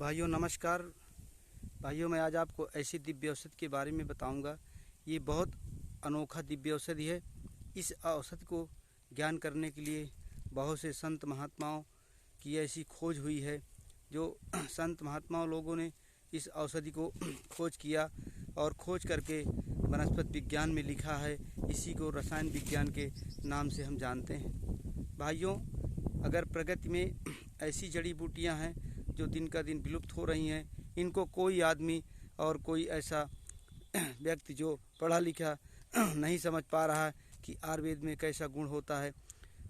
भाइयों नमस्कार। भाइयों मैं आज आपको ऐसी दिव्य औषधि के बारे में बताऊंगा। ये बहुत अनोखा दिव्य औषधि है। इस औषधि को ज्ञान करने के लिए बहुत से संत महात्माओं की ऐसी खोज हुई है। जो संत महात्माओं लोगों ने इस औषधि को खोज किया और खोज करके वनस्पति विज्ञान में लिखा है। इसी को रसायन विज्ञान के नाम से हम जानते हैं। भाइयों, अगर प्रकृति में ऐसी जड़ी बूटियां हैं जो दिन का दिन विलुप्त हो रही हैं, इनको कोई आदमी और कोई ऐसा व्यक्ति जो पढ़ा लिखा नहीं समझ पा रहा है कि आयुर्वेद में कैसा गुण होता है।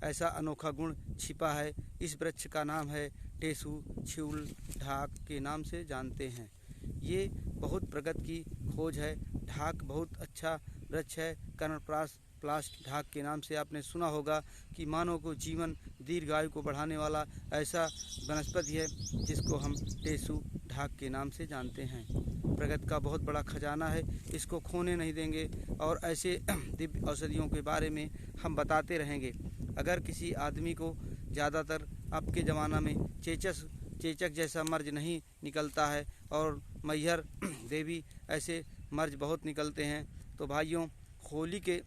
ऐसा अनोखा गुण छिपा है। इस वृक्ष का नाम है टेसु छिउल ढाक के नाम से जानते हैं। ये बहुत प्रगति की खोज है। ढाक बहुत अच्छा वृक्ष है। कर्णप्राश प्लास्ट ढाक के नाम से आपने सुना होगा कि मानव को जीवन दीर्घायु को बढ़ाने वाला ऐसा वनस्पति है जिसको हम टेसु ढाक के नाम से जानते हैं। प्रगति का बहुत बड़ा खजाना है, इसको खोने नहीं देंगे और ऐसे दिव्य औषधियों के बारे में हम बताते रहेंगे। अगर किसी आदमी को ज़्यादातर अब के ज़माना में चेचक जैसा मर्ज नहीं निकलता है और मैहर देवी ऐसे मर्ज बहुत निकलते हैं, तो भाइयों होली के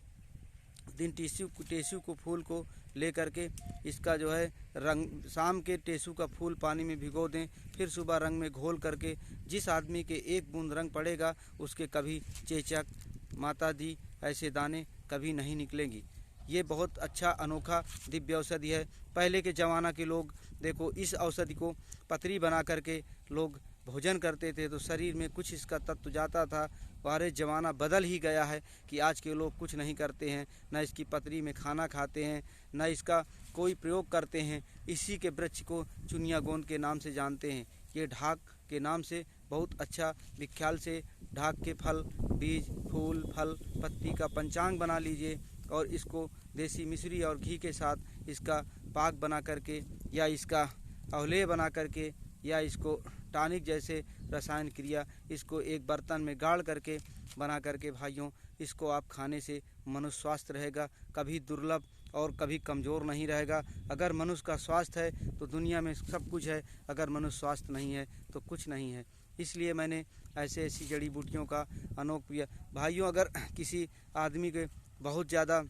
दिन टेसु को फूल को ले करके इसका जो है रंग, शाम के टेसु का फूल पानी में भिगो दें, फिर सुबह रंग में घोल करके जिस आदमी के एक बूंद रंग पड़ेगा उसके कभी चेचक माता दी ऐसे दाने कभी नहीं निकलेंगी। ये बहुत अच्छा अनोखा दिव्य औषधि है। पहले के ज़माना के लोग देखो इस औषधि को पतरी बना करके लोग भोजन करते थे तो शरीर में कुछ इसका तत्व जाता था। बाहर ज़माना बदल ही गया है कि आज के लोग कुछ नहीं करते हैं, न इसकी पतरी में खाना खाते हैं, न इसका कोई प्रयोग करते हैं। इसी के वृक्ष को चुनिया गोंद के नाम से जानते हैं। ये ढाक के नाम से बहुत अच्छा विख्याल से ढाक के फल, बीज, फूल, फल, पत्ती का पंचांग बना लीजिए और इसको देसी मिश्री और घी के साथ इसका पाक बना करके या इसका अवलेह बना करके या इसको टॉनिक जैसे रसायन क्रिया इसको एक बर्तन में गाड़ करके बना करके भाइयों इसको आप खाने से मनुष्य स्वस्थ रहेगा, कभी दुर्लभ और कभी कमज़ोर नहीं रहेगा। अगर मनुष्य का स्वास्थ्य है तो दुनिया में सब कुछ है, अगर मनुष्य स्वास्थ्य नहीं है तो कुछ नहीं है। इसलिए मैंने ऐसी जड़ी बूटियों का अनोख किया। भाइयों, अगर किसी आदमी के बहुत ज़्यादा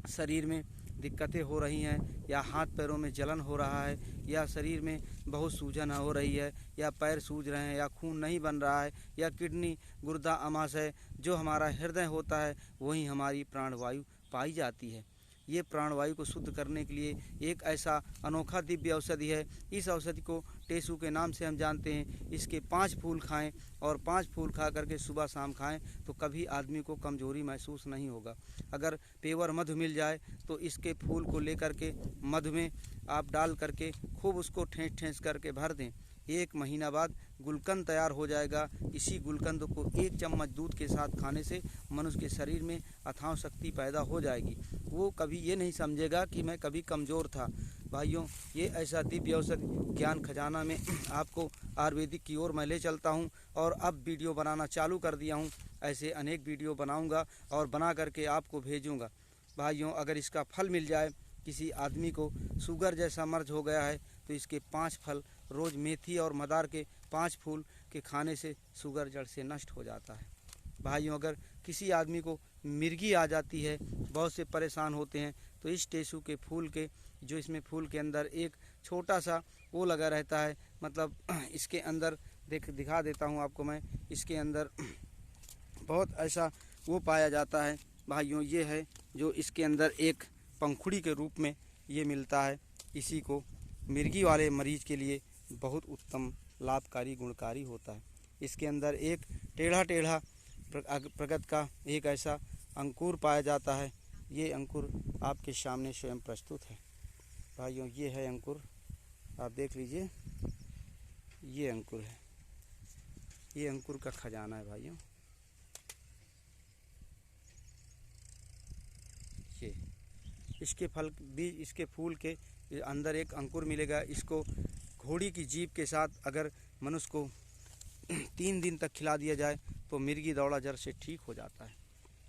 शरीर में दिक्कतें हो रही हैं या हाथ पैरों में जलन हो रहा है या शरीर में बहुत सूजन हो रही है या पैर सूज रहे हैं या खून नहीं बन रहा है या किडनी गुर्दा आमाशय जो हमारा हृदय होता है वहीं हमारी प्राणवायु पाई जाती है। ये प्राणवायु को शुद्ध करने के लिए एक ऐसा अनोखा दिव्य औषधि है। इस औषधि को टेसु के नाम से हम जानते हैं। इसके 5 फूल खाएं और 5 फूल खा करके सुबह शाम खाएं तो कभी आदमी को कमज़ोरी महसूस नहीं होगा। अगर पेवर मधु मिल जाए तो इसके फूल को लेकर के मधु में आप डाल करके खूब उसको ठेस ठेस करके भर दें। 1 महीना बाद गुलकंद तैयार हो जाएगा। इसी गुलकंद को 1 चम्मच दूध के साथ खाने से मनुष्य के शरीर में अथाह शक्ति पैदा हो जाएगी। वो कभी ये नहीं समझेगा कि मैं कभी कमज़ोर था। भाइयों, ये ऐसा दिव्य औषधि ज्ञान खजाना में आपको आयुर्वेदिक की ओर मैं ले चलता हूँ और अब वीडियो बनाना चालू कर दिया हूँ। ऐसे अनेक वीडियो बनाऊँगा और बना करके आपको भेजूँगा। भाइयों, अगर इसका फल मिल जाए, किसी आदमी को शुगर जैसा मर्ज हो गया है तो इसके 5 फल रोज़ मेथी और मदार के 5 फूल के खाने से शुगर जड़ से नष्ट हो जाता है। भाइयों, अगर किसी आदमी को मिर्गी आ जाती है, बहुत से परेशान होते हैं, तो इस टेसु के फूल के जो इसमें फूल के अंदर एक छोटा सा वो लगा रहता है, मतलब इसके अंदर दिखा देता हूँ आपको मैं। इसके अंदर बहुत ऐसा वो पाया जाता है भाइयों। ये है जो इसके अंदर एक पंखुड़ी के रूप में ये मिलता है। इसी को मिर्गी वाले मरीज के लिए बहुत उत्तम लाभकारी गुणकारी होता है। इसके अंदर एक टेढ़ा प्रगति का एक ऐसा अंकुर पाया जाता है। ये अंकुर आपके सामने स्वयं प्रस्तुत है। भाइयों, ये है अंकुर, आप देख लीजिए, ये अंकुर है। ये अंकुर का खजाना है भाइयों। ये इसके फल बीज, इसके फूल के अंदर एक अंकुर मिलेगा। इसको घोड़ी की जीभ के साथ अगर मनुष्य को 3 दिन तक खिला दिया जाए तो मिर्गी दौड़ा जड़ से ठीक हो जाता है।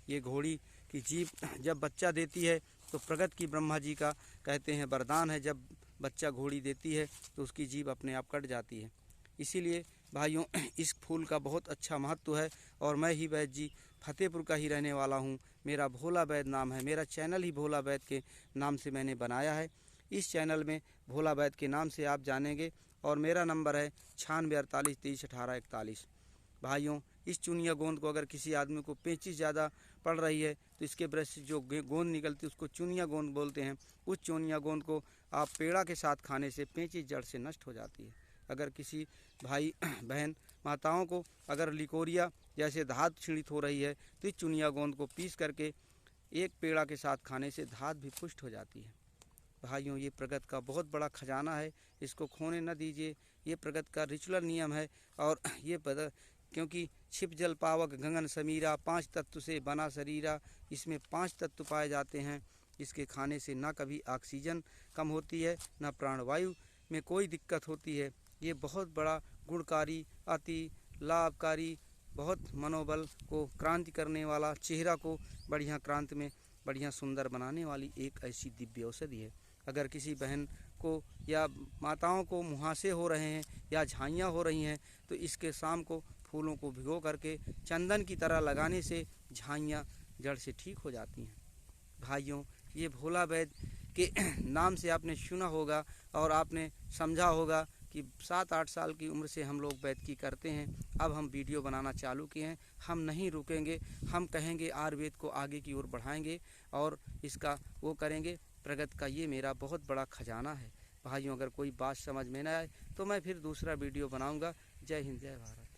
ये घोड़ी की जीभ जब बच्चा देती है तो प्रगति की ब्रह्मा जी का कहते हैं वरदान है। जब बच्चा घोड़ी देती है तो उसकी जीभ अपने आप कट जाती है। इसीलिए भाइयों इस फूल का बहुत अच्छा महत्व है। और मैं ही वैद्य जी फतेहपुर का ही रहने वाला हूँ। मेरा भोला वैद्य नाम है। मेरा चैनल ही भोला वैद्य के नाम से मैंने बनाया है। इस चैनल में भोला वैद्य के नाम से आप जानेंगे। और मेरा नंबर है 9648231841। भाइयों, इस चुनिया गोंद को अगर किसी आदमी को पेचिश ज़्यादा पड़ रही है तो इसके ब्रश से जो गोंद निकलती है उसको चुनिया गोंद बोलते हैं। उस चुनिया गोंद को आप पेड़ा के साथ खाने से पेचिश जड़ से नष्ट हो जाती है। अगर किसी भाई बहन माताओं को अगर लिकोरिया जैसे धात क्षीणित हो रही है तो इस चुनिया गोंद को पीस करके एक पेड़ा के साथ खाने से धात भी पुष्ट हो जाती है। भाइयों, ये प्रगति का बहुत बड़ा खजाना है, इसको खोने न दीजिए। ये प्रगति का रिचुअल नियम है। और ये क्योंकि छिप जल पावक गगन समीरा, 5 तत्व से बना शरीरा, इसमें 5 तत्व पाए जाते हैं। इसके खाने से ना कभी ऑक्सीजन कम होती है, ना प्राणवायु में कोई दिक्कत होती है। ये बहुत बड़ा गुणकारी, अति लाभकारी, बहुत मनोबल को क्रांति करने वाला, चेहरा को बढ़िया क्रांति में बढ़िया सुंदर बनाने वाली एक ऐसी दिव्य औषधि है। अगर किसी बहन को या माताओं को मुहासे हो रहे हैं या झाइयाँ हो रही हैं तो इसके शाम को फूलों को भिगो करके चंदन की तरह लगाने से झाइयाँ जड़ से ठीक हो जाती हैं। भाइयों, ये भोला वैद्य के नाम से आपने सुना होगा और आपने समझा होगा कि 7-8 साल की उम्र से हम लोग वैद्यकी करते हैं। अब हम वीडियो बनाना चालू किए हैं। हम नहीं रुकेंगे, हम कहेंगे आयुर्वेद को आगे की ओर बढ़ाएंगे और इसका वो करेंगे। प्रगति का ये मेरा बहुत बड़ा खजाना है। भाइयों, अगर कोई बात समझ में न आए तो मैं फिर दूसरा वीडियो बनाऊंगा। जय हिंद, जय भारत।